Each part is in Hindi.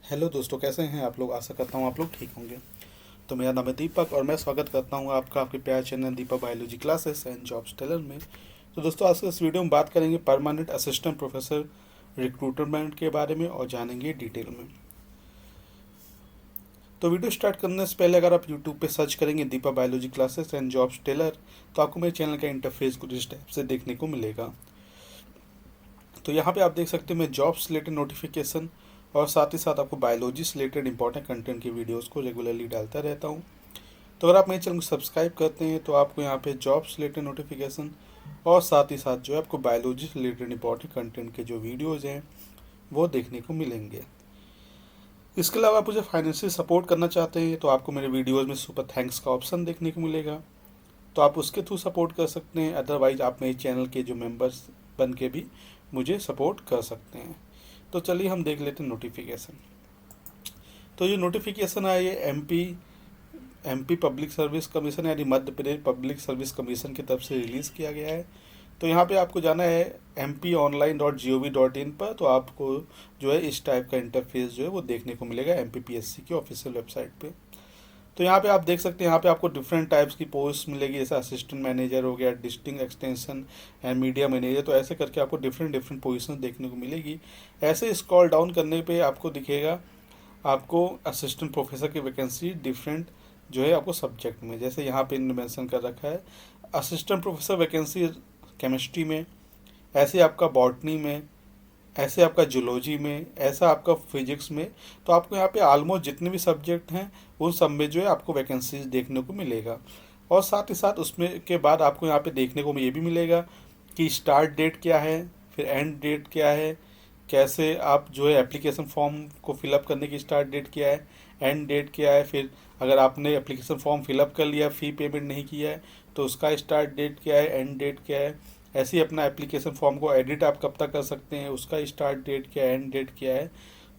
हेलो दोस्तों, कैसे हैं आप लोग। आशा करता हूँ आप लोग ठीक होंगे। तो मेरा नाम है दीपक और मैं स्वागत करता हूँ आपका आपके प्यार channel Deepak biology classes and jobs tailor में। तो दोस्तों, आज के इस वीडियो में बात करेंगे परमानेंट असिस्टेंट प्रोफेसर रिक्रूटमेंट के बारे में और जानेंगे डिटेल में। तो वीडियो स्टार्ट करने से पहले अगर आप यूट्यूब पे सर्च करेंगे Deepak biology classes and jobs tailor, तो आपको मेरे चैनल का इंटरफेस कुछ इस टाइप से देखने को मिलेगा। तो यहाँ पे आप देख सकते हैं मैं जॉब्स रिलेटेड नोटिफिकेशन और साथ ही साथ आपको बायोलॉजी से रिलेटेड इंपॉर्टेंट कंटेंट की वीडियोस को रेगुलरली डालता रहता हूँ। तो अगर आप मेरे चैनल को सब्सक्राइब करते हैं तो आपको यहाँ पे जॉब्स रिलेटेड नोटिफिकेशन और साथ ही साथ जो है आपको बायोलॉजी से रिलेटेड इंपॉर्टेंट कंटेंट के जो वीडियोज़ हैं वो देखने को मिलेंगे। इसके अलावा आप मुझे फाइनेंशियल सपोर्ट करना चाहते हैं तो आपको मेरे वीडियोज़ में सुपर थैंक्स का ऑप्शन देखने को मिलेगा, तो आप उसके थ्रू सपोर्ट कर सकते हैं। अदरवाइज आप मेरे चैनल के जो मेंबर्स बन के भी मुझे सपोर्ट कर सकते हैं। तो चलिए हम देख लेते हैं नोटिफिकेशन। तो ये नोटिफिकेशन है, ये एमपी पब्लिक सर्विस कमीशन यानी Madhya Pradesh public service commission की तरफ से रिलीज़ किया गया है। तो यहाँ पे आपको जाना है mponline.gov.in पर, तो आपको जो है इस टाइप का इंटरफेस जो है वो देखने को मिलेगा MPPSC की ऑफिशियल वेबसाइट पे। तो यहाँ पे आप देख सकते हैं, यहाँ पे आपको डिफरेंट टाइप्स की पोस्ट मिलेगी, जैसे असिस्टेंट मैनेजर हो गया, district extension and media manager. तो ऐसे करके आपको डिफरेंट डिफरेंट पोजीशन देखने को मिलेगी। ऐसे स्क्रॉल डाउन करने पे आपको दिखेगा आपको असिस्टेंट प्रोफेसर की वैकेंसी डिफरेंट जो है आपको सब्जेक्ट में, जैसे यहाँ पे मेंशन कर रखा है असिस्टेंट प्रोफेसर वैकेंसी केमिस्ट्री में, ऐसे आपका बॉटनी में, ऐसे आपका जूलॉजी में, ऐसा आपका फिजिक्स में। तो आपको यहाँ पे ऑलमोस्ट जितने भी सब्जेक्ट हैं उन सब में जो है आपको वैकेंसीज देखने को मिलेगा। और साथ ही साथ उसमें के बाद आपको यहाँ पे देखने को ये भी मिलेगा कि स्टार्ट डेट क्या है, फिर एंड डेट क्या है, कैसे आप जो है एप्लीकेशन फॉर्म को फिलअप करने की स्टार्ट डेट क्या है, एंड डेट क्या है, फिर अगर आपने एप्लीकेशन फॉर्म फिलअप कर लिया, फ़ी पेमेंट नहीं किया है तो उसका स्टार्ट डेट क्या है, एंड डेट क्या है। ऐसे ही अपना एप्लीकेशन फॉर्म को एडिट आप कब तक कर सकते हैं, उसका स्टार्ट डेट क्या है, एंड डेट क्या है।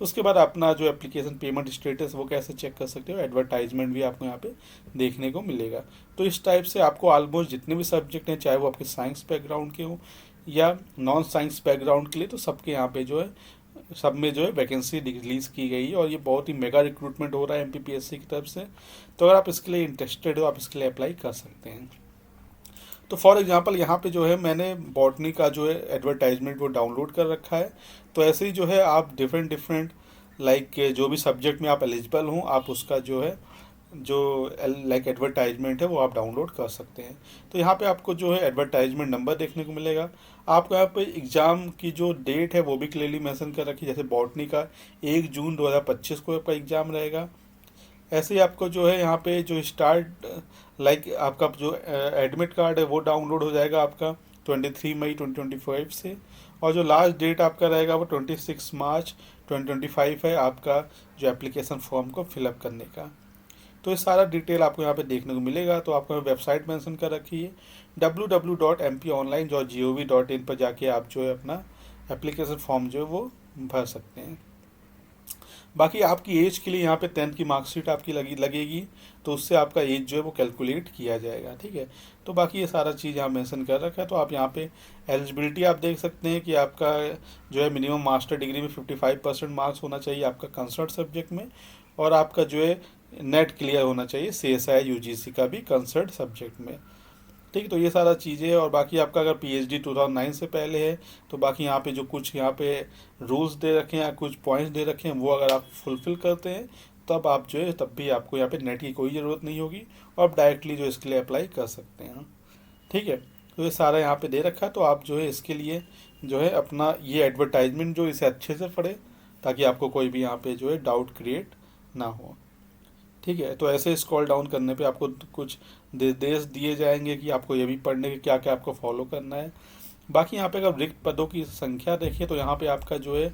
उसके बाद अपना जो एप्लीकेशन पेमेंट स्टेटस वो कैसे चेक कर सकते हो, एडवर्टाइजमेंट भी आपको यहाँ पे देखने को मिलेगा। तो इस टाइप से आपको ऑलमोस्ट जितने भी सब्जेक्ट हैं, चाहे वो आपके साइंस बैकग्राउंड के हों या नॉन साइंस बैकग्राउंड के लिए, तो सबके यहाँ पे जो है सब में जो है वैकेंसी रिलीज़ की गई है। और ये बहुत ही मेगा रिक्रूटमेंट हो रहा है MPPSC की तरफ से। तो अगर आप इसके लिए इंटरेस्टेड हो आप इसके लिए अप्लाई कर सकते हैं। तो फॉर एग्जांपल यहाँ पे जो है मैंने बॉटनी का जो है एडवर्टाइजमेंट वो डाउनलोड कर रखा है। तो ऐसे ही जो है आप डिफरेंट डिफरेंट लाइक जो भी सब्जेक्ट में आप एलिजिबल हों आप उसका जो है जो लाइक एडवर्टाइजमेंट है वो आप डाउनलोड कर सकते हैं। तो यहाँ पे आपको जो है एडवर्टाइजमेंट नंबर देखने को मिलेगा। आपको यहाँ पे एग्ज़ाम की जो डेट है वो भी क्लियरली मेंशन कर रखी है, जैसे बॉटनी का 1 जून 2025 को आपका एग्ज़ाम रहेगा। ऐसे ही आपको जो है यहाँ पे जो स्टार्ट लाइक आपका जो एडमिट कार्ड है वो डाउनलोड हो जाएगा आपका 23 मई 2025 से। और जो लास्ट डेट आपका रहेगा वो 26 मार्च 2025 है आपका जो एप्लीकेशन फॉर्म को फिलअप करने का। तो ये सारा डिटेल आपको यहाँ पे देखने को मिलेगा। तो आपको वेबसाइट मेंशन कर रखी है www.mponline.gov.in पर जाके आप जो है अपना एप्लीकेशन फॉर्म जो है वो भर सकते हैं। बाकी आपकी एज के लिए यहाँ पे 10th की मार्कशीट आपकी लगेगी, तो उससे आपका एज जो है वो कैलकुलेट किया जाएगा। ठीक है, तो बाकी ये सारा चीज़ यहाँ मेंशन कर रखा है। तो आप यहाँ पे एलिजिबिलिटी आप देख सकते हैं कि आपका जो है मिनिमम मास्टर डिग्री में 55% मार्क्स होना चाहिए आपका कंसर्ट सब्जेक्ट में, और आपका जो है नेट क्लियर होना चाहिए CSI UGC का भी कंसर्ट सब्जेक्ट में। ठीक, तो ये सारा चीज़ें। और बाकी आपका अगर PhD 2009 से पहले है तो बाकी यहाँ पे जो कुछ यहाँ पे रूल्स दे रखे हैं या कुछ पॉइंट्स दे रखे हैं वो अगर आप फुलफ़िल करते हैं तब आप जो है तब भी आपको यहाँ पे नेट की कोई ज़रूरत नहीं होगी और आप डायरेक्टली जो इसके लिए अप्लाई कर सकते हैं। ठीक है, तो ये सारा यहाँ पे दे रखा है। तो आप जो है इसके लिए जो है अपना ये एडवर्टाइजमेंट जो इसे अच्छे से पढ़े ताकि आपको कोई भी यहाँ पे जो है डाउट क्रिएट ना हो। ठीक है, तो ऐसे स्क्रॉल डाउन करने पे आपको कुछ निर्देश दिए जाएंगे कि आपको ये भी पढ़ने के क्या क्या आपको फॉलो करना है। बाकी यहाँ पे अगर रिक्त पदों की संख्या देखिए तो यहाँ पे आपका जो है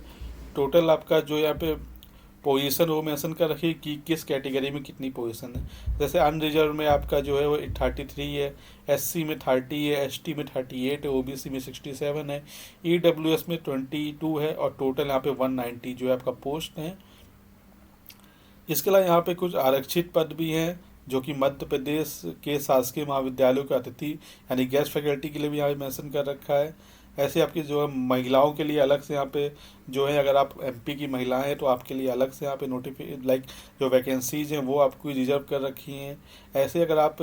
टोटल आपका जो यहाँ पे पोजीशन वो मेंशन कर रखी है कि किस कैटेगरी में कितनी पोजीशन है। जैसे अनरिजर्व में आपका जो है वो 33 है, SC में 30 है, ST में 38 है, OBC में 67 है, EWS में 22 है और टोटल यहाँ पे 190 जो है आपका पोस्ट है। इसके अलावा यहाँ पे कुछ आरक्षित पद भी हैं जो कि मध्य प्रदेश के शासकीय महाविद्यालयों के अतिथि यानी गेस्ट फैकल्टी के लिए भी यहाँ मेंशन कर रखा है। ऐसे आपकी जो है महिलाओं के लिए अलग से यहाँ पे जो है, अगर आप एमपी की महिलाएं हैं तो आपके लिए अलग से यहाँ पे लाइक जो वैकेंसीज हैं वो आपको रिजर्व कर रखी हैं। ऐसे अगर आप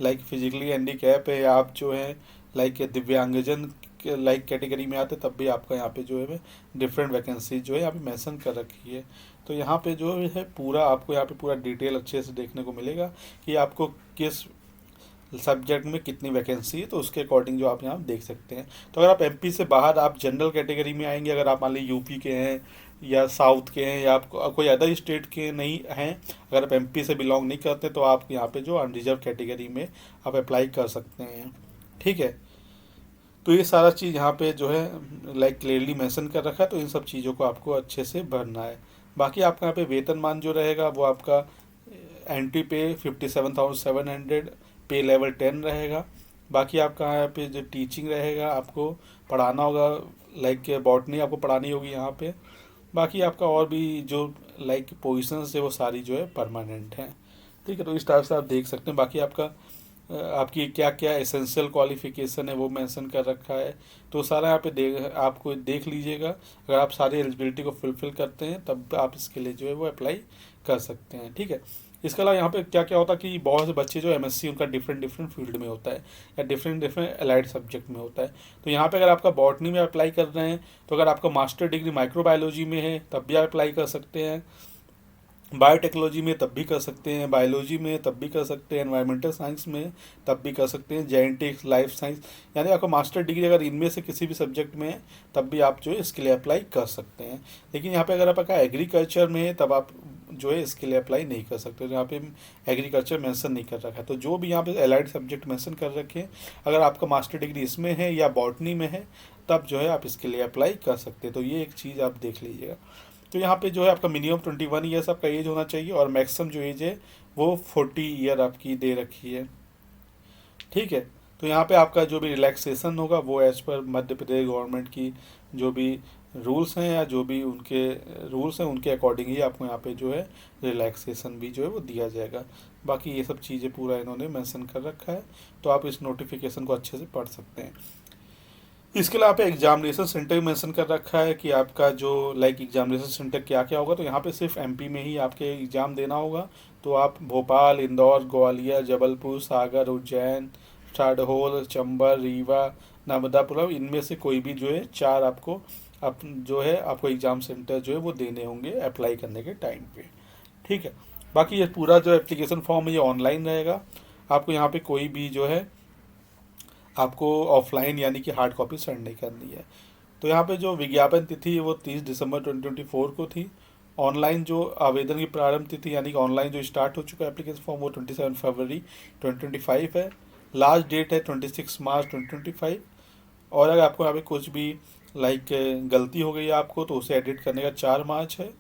लाइक फिजिकली हैंडीकैप है या आप जो है लाइक दिव्यांगजन लाइक कैटेगरी में आते, तब भी आपका यहाँ पे जो है डिफरेंट वैकेंसी जो है यहाँ पे मेंशन कर रखी है। तो यहाँ पे जो है पूरा आपको यहाँ पे पूरा डिटेल अच्छे से देखने को मिलेगा कि आपको किस सब्जेक्ट में कितनी वैकेंसी है, तो उसके अकॉर्डिंग जो आप यहाँ देख सकते हैं। तो अगर आप एमपी से बाहर आप जनरल कैटेगरी में आएंगे, अगर आप मान लीजिए यूपी के हैं या साउथ के हैं या आप कोई अदर स्टेट के नहीं हैं, अगर आप एमपी से बिलोंग नहीं करते, तो आप यहाँ पे जो अनरिजर्व कैटेगरी में आप अप्लाई कर सकते हैं। ठीक है, तो ये सारा चीज़ यहाँ पे जो है लाइक क्लियरली मेंशन कर रखा है, तो इन सब चीज़ों को आपको अच्छे से भरना है। बाकी आपका यहाँ पे वेतनमान जो रहेगा वो आपका एंट्री पे 57,700, पे लेवल 10 रहेगा। बाकी आपका यहाँ पे जो टीचिंग रहेगा, आपको पढ़ाना होगा, लाइक बॉटनी आपको पढ़ानी होगी यहाँ पे। बाकी आपका और भी जो लाइक पोजीशंस है वो सारी जो है परमानेंट हैं। ठीक है, तो इस टाइप से आप देख सकते हैं। बाकी आपका आपकी क्या क्या एसेंशियल क्वालिफिकेशन है वो मेंशन कर रखा है, तो सारा यहाँ पे आपको देख लीजिएगा। अगर आप सारी एलिजिबिलिटी को फुलफिल करते हैं तब आप इसके लिए जो है वो अप्लाई कर सकते हैं। ठीक है, इसके अलावा यहाँ पे क्या क्या होता है कि बहुत से बच्चे जो एमएससी उनका डिफरेंट डिफरेंट फील्ड में होता है या डिफरेंट डिफरेंट अलाइड सब्जेक्ट में होता है। तो यहाँ पे अगर आपका बॉटनी में अप्लाई कर रहे हैं, तो अगर आपका मास्टर डिग्री माइक्रोबायोलॉजी में है तब भी आप अप्लाई कर सकते हैं, बायोटेक्नोलॉजी में तब भी कर सकते हैं, बायोलॉजी में तब भी कर सकते हैं, एनवायरमेंटल साइंस में तब भी कर सकते हैं, जेनेटिक्स, लाइफ साइंस, यानी आपका मास्टर डिग्री अगर इनमें से किसी भी सब्जेक्ट में है तब भी आप जो है इसके लिए अप्लाई कर सकते हैं। लेकिन यहाँ पे अगर आपका एग्रीकल्चर में है तब आप जो है इसके लिए अप्लाई नहीं कर सकते, तो यहाँ पे एग्रीकल्चर मेंशन नहीं कर रखा है। तो जो भी यहाँ पे एलाइड सब्जेक्ट मेंशन कर रखे हैं, अगर आपका मास्टर डिग्री इसमें है या बॉटनी में है तब जो है आप इसके लिए अप्लाई कर सकते हैं। तो ये एक चीज़ आप देख लीजिएगा। तो यहाँ पे जो है आपका मिनिमम 21 ईयर्स आपका एज होना चाहिए और मैक्सिमम जो एज है वो 40 ईयर आपकी दे रखी है। ठीक है, तो यहाँ पे आपका जो भी रिलैक्सेशन होगा वो as per Madhya Pradesh government की जो भी रूल्स हैं या जो भी उनके रूल्स हैं उनके अकॉर्डिंग ही आपको यहाँ पे जो है रिलैक्सेशन भी जो है वो दिया जाएगा। बाकी ये सब चीज़ें पूरा इन्होंने मेंशन कर रखा है, तो आप इस नोटिफिकेशन को अच्छे से पढ़ सकते हैं। इसके अलावा पे एग्जामिनेशन सेंटर भी मेंशन कर रखा है कि आपका जो लाइक एग्जामिनेशन सेंटर क्या क्या होगा। तो यहाँ पे सिर्फ एमपी में ही आपके एग्ज़ाम देना होगा। तो आप भोपाल, इंदौर, ग्वालियर, जबलपुर, सागर, उज्जैन, शाहडोल, चंबल, रीवा, नर्मदापुरम, इनमें से कोई भी जो है 4 आपको जो है आपको एग्ज़ाम सेंटर जो है वो देने होंगे अप्लाई करने के टाइम पे। ठीक है, बाकी ये पूरा जो एप्लीकेशन फॉर्म है ये ऑनलाइन रहेगा। आपको यहाँ पे कोई भी जो है आपको ऑफलाइन यानी कि हार्ड कॉपी सेंड नहीं करनी है। तो यहाँ पे जो विज्ञापन तिथि है वो 30 दिसंबर 2024 को थी। ऑनलाइन जो आवेदन की प्रारंभ तिथि यानी कि ऑनलाइन जो स्टार्ट हो चुका है एप्लीकेशन फॉर्म वो 27 फरवरी 2025 है। लास्ट डेट है 26 मार्च 2025। और अगर आपको यहाँ पे कुछ भी लाइक गलती हो गई है आपको तो उसे एडिट करने का 4 मार्च है।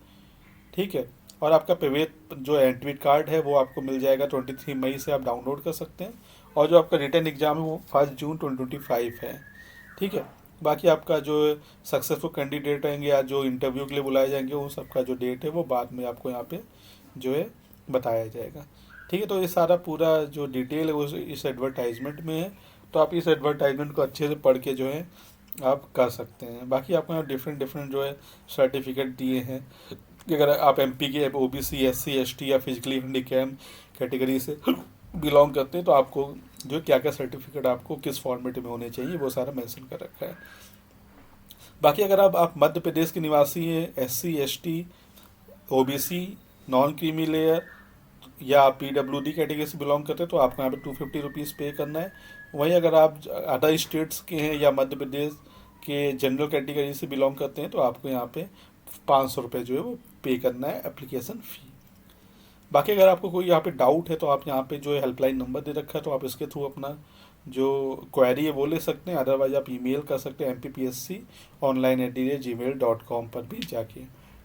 ठीक है, और आपका प्रवेश जो एडमिट कार्ड है वो आपको मिल जाएगा 23 मई से आप डाउनलोड कर सकते हैं। और जो आपका रिटर्न एग्ज़ाम है वो 1 जून 2025 है। ठीक है, बाकी आपका जो सक्सेसफुल कैंडिडेट रहेंगे या जो इंटरव्यू के लिए बुलाए जाएंगे उन सबका जो डेट है वो बाद में आपको यहाँ पे जो है बताया जाएगा। ठीक है, तो ये सारा पूरा जो डिटेल है वो इस एडवर्टाइजमेंट में है। तो आप इस एडवर्टाइजमेंट को अच्छे से पढ़ के जो है आप कर सकते हैं। बाकी आपको यहाँ डिफरेंट डिफरेंट जो है सर्टिफिकेट दिए हैं कि अगर आप एमपी के ओबीसी, एससी, एसटी या फिजिकली हैंडीकैप कैटेगरी से बिलोंग करते हैं तो आपको जो क्या क्या सर्टिफिकेट आपको किस फॉर्मेट में होने चाहिए वो सारा मेंशन कर रखा है। बाकी अगर आप मध्य प्रदेश के निवासी हैं, SC, ST, OBC, non creamy layer या पीडब्ल्यूडी कैटेगरी से बिलोंग करते हैं तो आपको यहाँ पे 250 रुपीज़ पे करना है। वहीं अगर आप अदर स्टेट्स के हैं या मध्य प्रदेश के जनरल कैटेगरी से बिलोंग करते हैं तो आपको यहाँ पे 500 रुपये जो है वो पे करना है एप्लीकेशन फ़ी। बाकी अगर आपको कोई यहाँ पे डाउट है तो आप यहाँ पे जो है हेल्पलाइन नंबर दे रखा है तो आप इसके थ्रू अपना जो क्वेरी है वो ले सकते हैं। अदरवाइज आप ईमेल कर सकते हैं mpsconline@gmail.com पर भी जाके।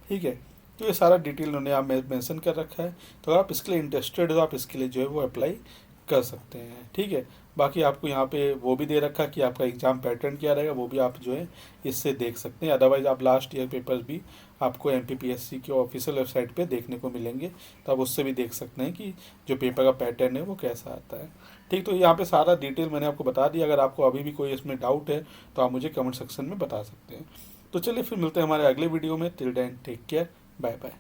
ठीक है, तो ये सारा डिटेल उन्होंने आप मेंशन कर रखा है। तो अगर आप इसके लिए इंटरेस्टेड हो तो आप इसके लिए जो है वो अप्लाई कर सकते हैं। ठीक है, बाकी आपको यहाँ पे वो भी दे रखा कि आपका एग्ज़ाम पैटर्न क्या रहेगा, वो भी आप जो है इससे देख सकते हैं। अदरवाइज़ आप लास्ट ईयर पेपर्स भी आपको एमपीपीएससी की ऑफिशियल वेबसाइट पे देखने को मिलेंगे, तो आप उससे भी देख सकते हैं कि जो पेपर का पैटर्न है वो कैसा आता है। ठीक, तो यहाँ पे सारा डिटेल मैंने आपको बता दिया। अगर आपको अभी भी कोई इसमें डाउट है तो आप मुझे कमेंट सेक्शन में बता सकते हैं। तो चलिए फिर मिलते हैं हमारे अगले वीडियो में। Till then take care, bye bye.